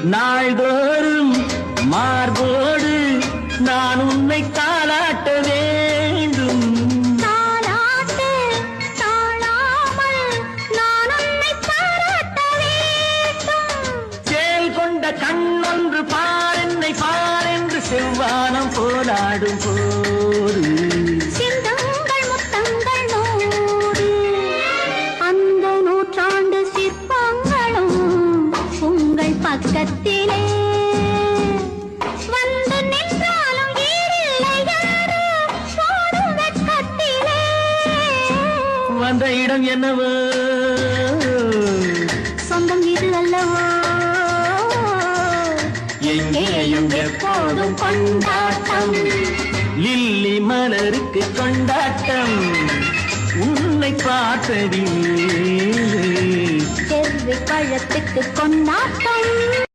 நாள்தோறும் மார்போடு நான் உன்னை தாளாட்ட வேண்டும். தாளாட்டு தாழாமல் நான் உன்னை பாராட்ட வேண்டும். சேல் கொண்ட கண்ணொன்று பாரென்னை பாரென்று செவ்வானம் போராடும் போது சிந்தங்கள் முத்தங்கள் நூறு. அந்த நூற்றாண்டு சிற்பங்களும் உங்கள் பக்கத்திலே வந்து நின்றாலும் ஈரில்லை யாரு போடும் வெட்கத்திலே. வந்த இடம் என்னவோ சொந்தம் இது அல்லவோ. எங்கேயும் எப்போதும் கொண்டாட்டம். லில்லி மலருக்கு கொண்டாட்டம் உன்னை பார்த்ததில்லை. செவ்வி பழத்துக்கு கொண்டாட்டம்.